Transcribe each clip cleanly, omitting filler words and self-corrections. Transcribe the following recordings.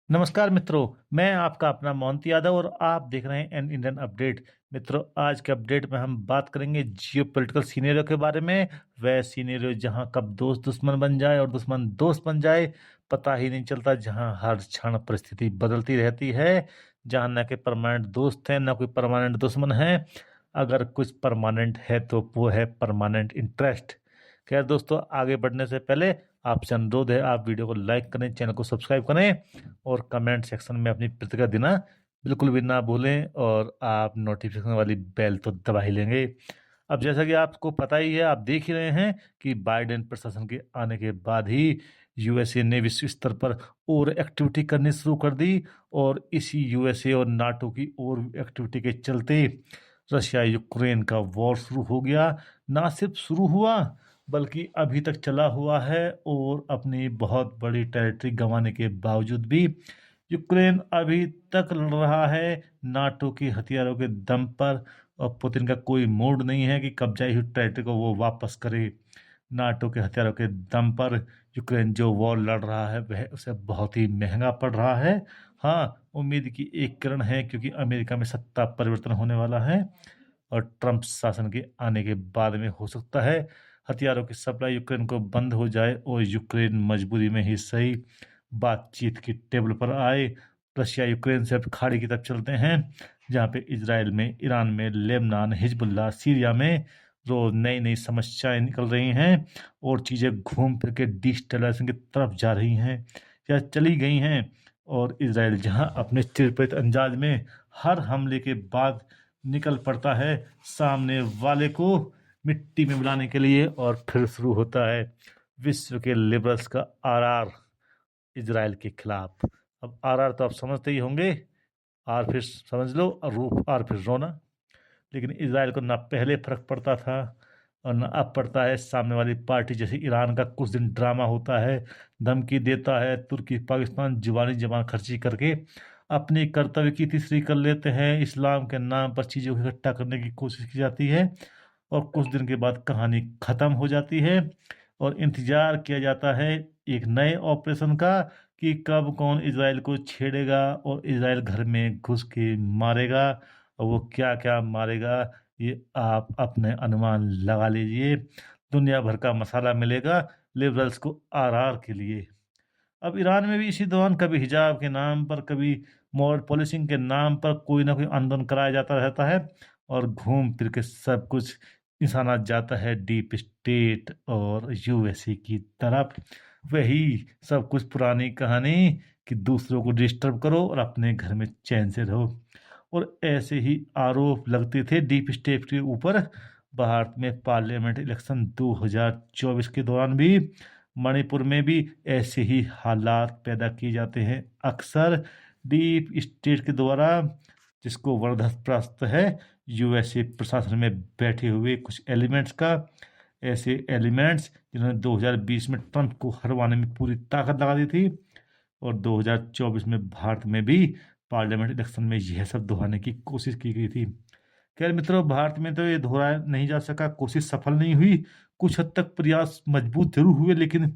नमस्कार मित्रों, मैं आपका अपना मोहंती यादव और आप देख रहे हैं एन इंडियन अपडेट। मित्रों, आज के अपडेट में हम बात करेंगे जियोपॉलिटिकल सिनेरियो के बारे में। वह सिनेरियो जहां कब दोस्त दुश्मन बन जाए और दुश्मन दोस्त बन जाए, पता ही नहीं चलता। जहां हर क्षण परिस्थिति बदलती रहती है, जहां न के परमानेंट दोस्त हैं, न कोई परमानेंट दुश्मन है। अगर कुछ परमानेंट है तो वो है परमानेंट इंटरेस्ट। खैर दोस्तों, आगे बढ़ने से पहले आपसे अनुरोध है, आप वीडियो को लाइक करें, चैनल को सब्सक्राइब करें और कमेंट सेक्शन में अपनी प्रतिक्रिया देना बिल्कुल भी ना भूलें। और आप नोटिफिकेशन वाली बेल तो दबा ही लेंगे। अब जैसा कि आपको पता ही है, आप देख ही रहे हैं कि बाइडेन प्रशासन के आने के बाद ही यूएसए ने विश्व स्तर पर और एक्टिविटी करनी शुरू कर दी। और इसी यूएसए और नाटो की और एक्टिविटी के चलते रशिया यूक्रेन का वॉर शुरू हो गया। ना सिर्फ शुरू हुआ, बल्कि अभी तक चला हुआ है। और अपनी बहुत बड़ी टेरिटरी गंवाने के बावजूद भी यूक्रेन अभी तक लड़ रहा है नाटो की हथियारों के दम पर। और पुतिन का कोई मूड नहीं है कि कब्जाई हुई टेरिटरी को वो वापस करे। नाटो के हथियारों के दम पर यूक्रेन जो वॉर लड़ रहा है वह उसे बहुत ही महंगा पड़ रहा है। हाँ, उम्मीद की एक किरण है, क्योंकि अमेरिका में सत्ता परिवर्तन होने वाला है और ट्रंप शासन के आने के बाद में हो सकता है हथियारों की सप्लाई यूक्रेन को बंद हो जाए और यूक्रेन मजबूरी में ही सही बातचीत की टेबल पर आए। रशिया यूक्रेन से अब खाड़ी की तरफ चलते हैं, जहाँ पे इजराइल में, ईरान में, लेबनान, हिजबुल्लाह, सीरिया में रोज नई नई समस्याएं निकल रही हैं और चीज़ें घूम फिर के डिस्टेलाइजेशन की तरफ जा रही हैं या चली गई हैं। और इजराइल जहां अपने चिरपरित अंदाज में हर हमले के बाद निकल पड़ता है सामने वाले को मिट्टी में मिलाने के लिए, और फिर शुरू होता है विश्व के लिबरल्स का आरआर इजराइल के खिलाफ। अब आरआर तो आप समझते ही होंगे, आर फिर समझ लो और रू आर फिर रोना। लेकिन इजराइल को ना पहले फर्क पड़ता था और ना अब पड़ता है। सामने वाली पार्टी जैसे ईरान का कुछ दिन ड्रामा होता है, धमकी देता है, तुर्की पाकिस्तान जुबानी जबान खर्ची करके अपने कर्तव्य की तीसरी कर लेते हैं। इस्लाम के नाम पर चीज़ों को इकट्ठा करने की कोशिश की जाती है और कुछ दिन के बाद कहानी खत्म हो जाती है और इंतजार किया जाता है एक नए ऑपरेशन का कि कब कौन इजराइल को छेड़ेगा और इजराइल घर में घुस के मारेगा। और वो क्या क्या मारेगा, ये आप अपने अनुमान लगा लीजिए। दुनिया भर का मसाला मिलेगा लिबरल्स को आरआर के लिए। अब ईरान में भी इसी दौरान कभी हिजाब के नाम पर, कभी मॉरल पॉलिसिंग के नाम पर कोई ना कोई आंदोलन कराया जाता रहता है और घूम फिर के सब कुछ निशाना जाता है डीप स्टेट और यूएसए की तरफ। वही सब कुछ पुरानी कहानी कि दूसरों को डिस्टर्ब करो और अपने घर में चैन से रहो। और ऐसे ही आरोप लगते थे डीप स्टेट के ऊपर। भारत में पार्लियामेंट इलेक्शन 2024 के दौरान भी, मणिपुर में भी ऐसे ही हालात पैदा किए जाते हैं अक्सर डीप स्टेट के द्वारा, जिसको वर्धस्त है यूएसए प्रशासन में बैठे हुए कुछ एलिमेंट्स का। ऐसे एलिमेंट्स जिन्होंने 2020 में ट्रंप को हरवाने में पूरी ताकत लगा दी थी और 2024 में भारत में भी पार्लियामेंट इलेक्शन में यह सब दोहराने की कोशिश की गई थी। खैर मित्रों, भारत में तो ये दोहराया नहीं जा सका, कोशिश सफल नहीं हुई। कुछ हद तक प्रयास मजबूत जरूर हुए, लेकिन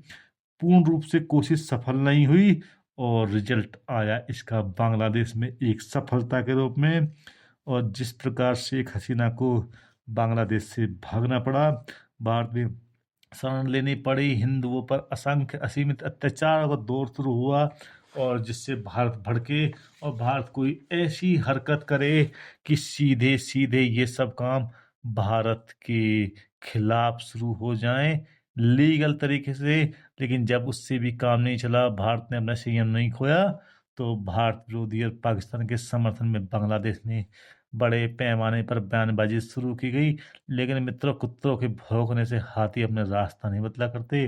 पूर्ण रूप से कोशिश सफल नहीं हुई। और रिजल्ट आया इसका बांग्लादेश में एक सफलता के रूप में। और जिस प्रकार शेख हसीना को बांग्लादेश से भागना पड़ा, भारत में शरण लेनी पड़ी, हिंदुओं पर असंख्य असीमित अत्याचार का दौर शुरू हुआ और जिससे भारत भड़के और भारत कोई ऐसी हरकत करे कि सीधे सीधे ये सब काम भारत के खिलाफ शुरू हो जाएं लीगल तरीके से। लेकिन जब उससे भी काम नहीं चला, भारत ने अपना संयम नहीं खोया, तो भारत विरोधी और पाकिस्तान के समर्थन में बांग्लादेश में बड़े पैमाने पर बयानबाजी शुरू की गई। लेकिन मित्रों, कुत्तों के भौंकने से हाथी अपने रास्ता नहीं बदला करते।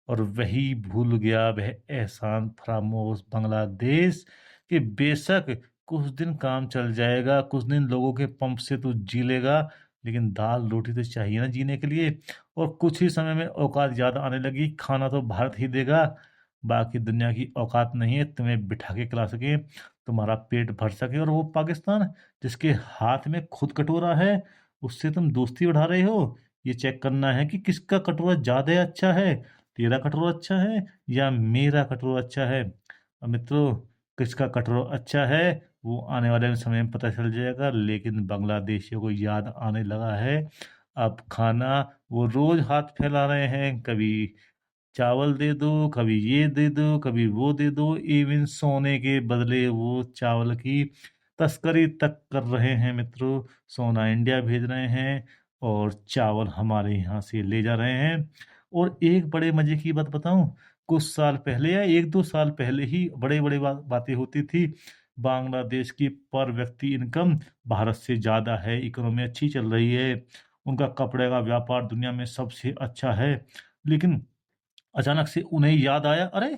और वही भूल गया वह एहसान फरामोश बांग्लादेश कि बेशक कुछ दिन काम चल जाएगा, कुछ दिन लोगों के पंप से तू जी लेगा, लेकिन दाल रोटी तो चाहिए ना जीने के लिए। और कुछ ही समय में औकात ज़्यादा आने लगी, खाना तो भारत ही देगा, बाकी दुनिया की औकात नहीं है तुम्हें बिठा के खिला सके, तुम्हारा पेट भर सके। और वो पाकिस्तान जिसके हाथ में खुद कटोरा है, उससे तुम दोस्ती बढ़ा रहे हो। ये चेक करना है कि किसका कटोरा ज़्यादा अच्छा है, तेरा कटोरा अच्छा है या मेरा कटोरा अच्छा है। और मित्रों, किसका कटोरा अच्छा है वो आने वाले समय में पता चल जाएगा, लेकिन बांग्लादेशियों को याद आने लगा है अब खाना। वो रोज हाथ फैला रहे हैं, कभी चावल दे दो, कभी ये दे दो, कभी वो दे दो, इवन सोने के बदले वो चावल की तस्करी तक कर रहे हैं मित्रों। सोना इंडिया भेज रहे हैं और चावल हमारे यहाँ से ले जा रहे हैं। और एक बड़े मजे की बात बताऊं, कुछ साल पहले या 1-2 साल पहले ही बड़े-बड़े बातें होती थी। बांग्लादेश की पर व्यक्ति इनकम भारत से ज़्यादा है, इकोनॉमी अच्छी चल रही है, उनका कपड़े का व्यापार दुनिया में सबसे अच्छा है। लेकिन अचानक से उन्हें याद आया, अरे!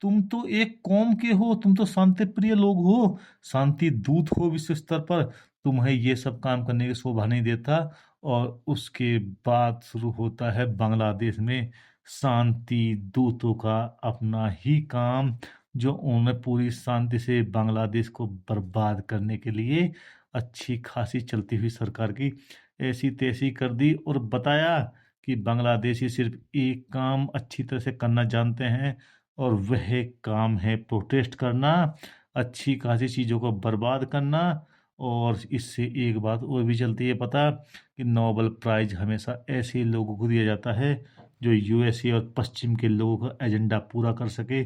तुम तो एक कौम के हो, तुम तो शांति प्रिय लोग हो, शांति दूत हो विश्व स्तर पर, तुम्हें ये सब काम करने की शोभा नहीं देता। और उसके बाद शुरू होता है बांग्लादेश में शांति दूतों का अपना ही काम, जो उन्होंने पूरी शांति से बांग्लादेश को बर्बाद करने के लिए अच्छी खासी चलती हुई सरकार की ऐसी-तैसी कर दी और बताया कि बांग्लादेशी सिर्फ एक काम अच्छी तरह से करना जानते हैं और वह काम है प्रोटेस्ट करना, अच्छी खासी चीज़ों को बर्बाद करना। और इससे एक बात और भी चलती है पता, कि नोबेल प्राइज़ हमेशा ऐसे लोगों को दिया जाता है जो यूएसए और पश्चिम के लोगों का एजेंडा पूरा कर सके,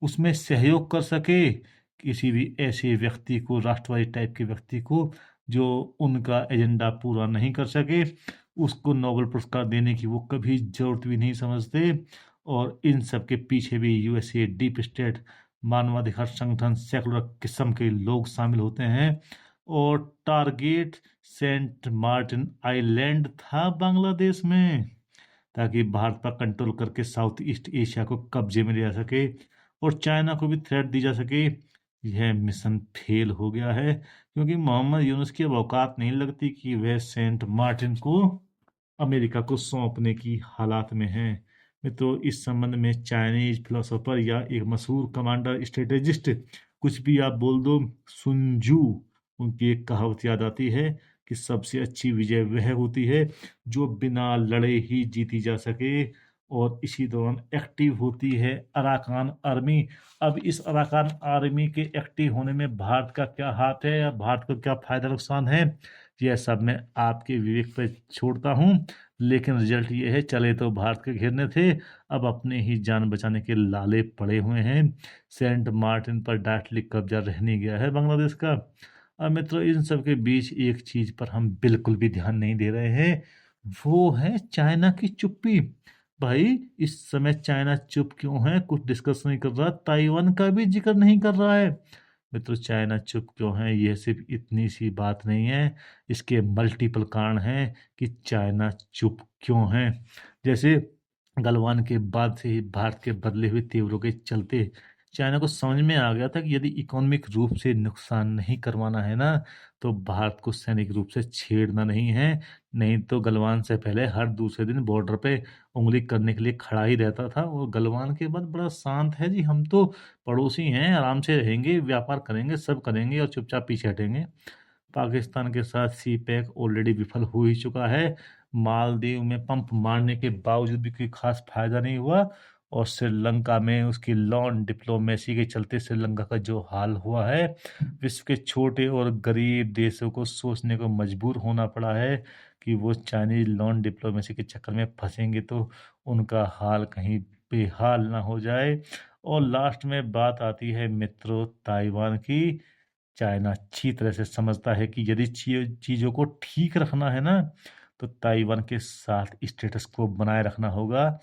उसमें सहयोग कर सके। किसी भी ऐसे व्यक्ति को, राष्ट्रवादी टाइप के व्यक्ति को, जो उनका एजेंडा पूरा नहीं कर सके, उसको नोबेल पुरस्कार देने की वो कभी ज़रूरत भी नहीं समझते। और इन सब के पीछे भी यूएसए, डीप स्टेट, मानवाधिकार संगठन, सेकुलर किस्म के लोग शामिल होते हैं। और टारगेट सेंट मार्टिन आइलैंड था बांग्लादेश में, ताकि भारत पर कंट्रोल करके साउथ ईस्ट एशिया को कब्जे में लिया सके और चाइना को भी थ्रेट दी जा सके। यह मिशन फेल हो गया है, क्योंकि मोहम्मद यूनुस की अब औकात नहीं लगती कि वह सेंट मार्टिन को अमेरिका को सौंपने की हालात में हैं। मित्रों, इस संबंध में चाइनीज फिलोसोफर या एक मशहूर कमांडर स्ट्रेटेजिस्ट, कुछ भी आप बोल दो, सुन जू, उनकी एक कहावत याद आती है कि सबसे अच्छी विजय वह होती है जो बिना लड़े ही जीती जा सके। और इसी दौरान एक्टिव होती है अराकान आर्मी। अब इस अराकान आर्मी के एक्टिव होने में भारत का क्या हाथ है या भारत को क्या फायदा नुकसान है, यह सब मैं आपके विवेक पर छोड़ता हूँ। लेकिन रिजल्ट ये है, चले तो भारत के घेरने थे, अब अपने ही जान बचाने के लाले पड़े हुए हैं। सेंट मार्टिन पर डायरेक्टली कब्जा रहने गया है बांग्लादेश का। अब मित्रों, इन सब के बीच एक चीज पर हम बिल्कुल भी ध्यान नहीं दे रहे हैं, वो है चाइना की चुप्पी। भाई, इस समय चाइना चुप क्यों है, कुछ डिस्कस नहीं कर रहा, ताइवान का भी जिक्र नहीं कर रहा है। मित्रों, चाइना चुप क्यों है, यह सिर्फ इतनी सी बात नहीं है, इसके मल्टीपल कारण हैं कि चाइना चुप क्यों है। जैसे गलवान के बाद से ही भारत के बदले हुए तेवरों के चलते चाइना को समझ में आ गया था कि यदि इकोनॉमिक रूप से नुकसान नहीं करवाना है ना, तो भारत को सैनिक रूप से छेड़ना नहीं है। नहीं तो गलवान से पहले हर दूसरे दिन बॉर्डर पे उंगली करने के लिए खड़ा ही रहता था, और गलवान के बाद बड़ा शांत है जी, हम तो पड़ोसी हैं, आराम से रहेंगे, व्यापार करेंगे, सब करेंगे और चुपचाप पीछे हटेंगे। पाकिस्तान के साथ सी पैक ऑलरेडी विफल हो ही चुका है। मालदीव में पंप मारने के बावजूद भी कोई खास फायदा नहीं हुआ, और श्रीलंका में उसकी लॉन डिप्लोमेसी के चलते श्रीलंका का जो हाल हुआ है, विश्व के छोटे और गरीब देशों को सोचने को मजबूर होना पड़ा है कि वो चाइनीज लॉन डिप्लोमेसी के चक्कर में फंसेंगे तो उनका हाल कहीं बेहाल ना हो जाए। और लास्ट में बात आती है मित्रों ताइवान की। चाइना अच्छी तरह से समझता है कि यदि चीज़ों को ठीक रखना है ना, तो ताइवान के साथ स्टेटस को बनाए रखना होगा,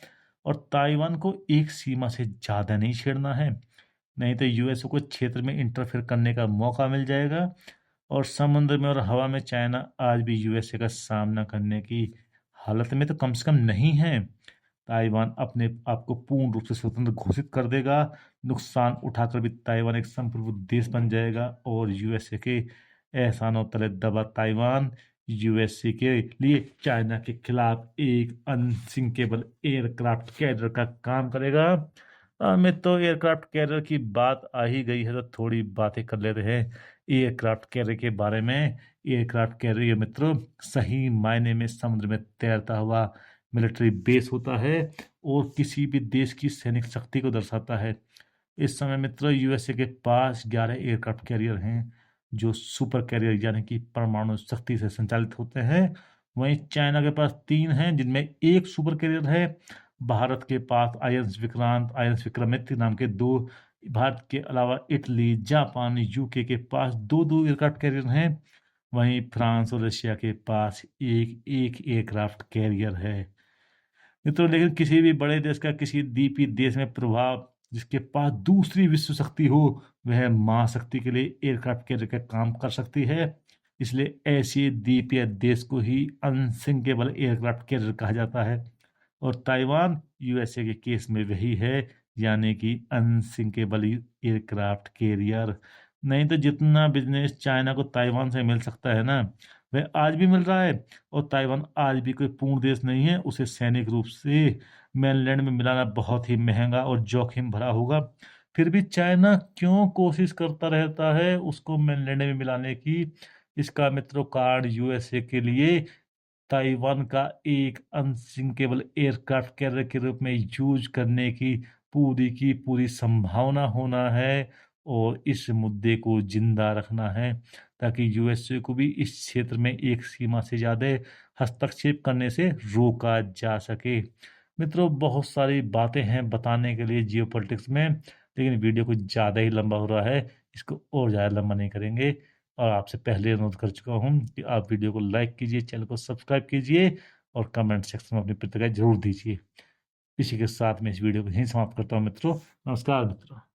और ताइवान को एक सीमा से ज़्यादा नहीं छेड़ना है, नहीं तो यूएसए को क्षेत्र में इंटरफेयर करने का मौका मिल जाएगा। और समुद्र में और हवा में चाइना आज भी यूएसए का सामना करने की हालत में तो कम से कम नहीं है। ताइवान अपने आप को पूर्ण रूप से स्वतंत्र घोषित कर देगा, नुकसान उठाकर भी ताइवान एक संप्रभु देश बन जाएगा, और यूएसए के एहसानों तले दबा ताइवान यूएसए के लिए चाइना के खिलाफ एक अनसिंकेबल एयरक्राफ्ट कैरियर का काम करेगा। में तो एयरक्राफ्ट कैरियर की बात आ ही गई है तो थोड़ी बातें कर लेते हैं एयरक्राफ्ट कैरियर के बारे में। एयरक्राफ्ट कैरियर मित्रों सही मायने में समुद्र में तैरता हुआ मिलिट्री बेस होता है, और किसी भी देश की सैनिक शक्ति को दर्शाता है। इस समय मित्रों यूएसए के पास 11 एयरक्राफ्ट कैरियर हैं जो सुपर कैरियर यानी कि परमाणु शक्ति से संचालित होते हैं। वहीं चाइना के पास 3 हैं जिनमें एक सुपर कैरियर है। भारत के पास आईएनएस विक्रांत, आईएनएस विक्रमादित्य नाम के 2, भारत के अलावा इटली, जापान, यूके के पास 2-2 एयरक्राफ्ट कैरियर हैं। वहीं फ्रांस और रशिया के पास एक एक एयरक्राफ्ट कैरियर है। मित्रों लेकिन किसी भी बड़े देश का किसी द्वीपीय देश में प्रभाव जिसके पास दूसरी विश्व शक्ति हो वह महाशक्ति के लिए एयरक्राफ्ट कैरियर का काम कर सकती है। इसलिए ऐसे द्वीपीय देश को ही अनसिंकेबल एयरक्राफ्ट कैरियर कहा जाता है और ताइवान यूएसए के केस में वही है यानी कि अनसिंकेबल एयरक्राफ्ट कैरियर। नहीं तो जितना बिजनेस चाइना को ताइवान से मिल सकता है ना वह आज भी मिल रहा है और ताइवान आज भी कोई पूर्ण देश नहीं है। उसे सैनिक रूप से मेनलैंड में मिलाना बहुत ही महंगा और जोखिम भरा होगा। फिर भी चाइना क्यों कोशिश करता रहता है उसको मेनलैंड में मिलाने की? इसका मित्रों कारण यूएसए के लिए ताइवान का एक अनसिंकेबल एयरक्राफ्ट कैरियर के रूप में यूज करने की पूरी संभावना होना है और इस मुद्दे को जिंदा रखना है ताकि यूएसए को भी इस क्षेत्र में एक सीमा से ज़्यादा हस्तक्षेप करने से रोका जा सके। मित्रों बहुत सारी बातें हैं बताने के लिए जियोपॉलिटिक्स में, लेकिन वीडियो कुछ ज़्यादा ही लंबा हो रहा है, इसको और ज़्यादा लंबा नहीं करेंगे। और आपसे पहले अनुरोध कर चुका हूँ कि आप वीडियो को लाइक कीजिए, चैनल को सब्सक्राइब कीजिए और कमेंट सेक्शन में अपनी प्रतिक्रिया जरूर दीजिए। इसी के साथ मैं इस वीडियो को यहीं समाप्त करता हूँ मित्रों। नमस्कार मित्रों।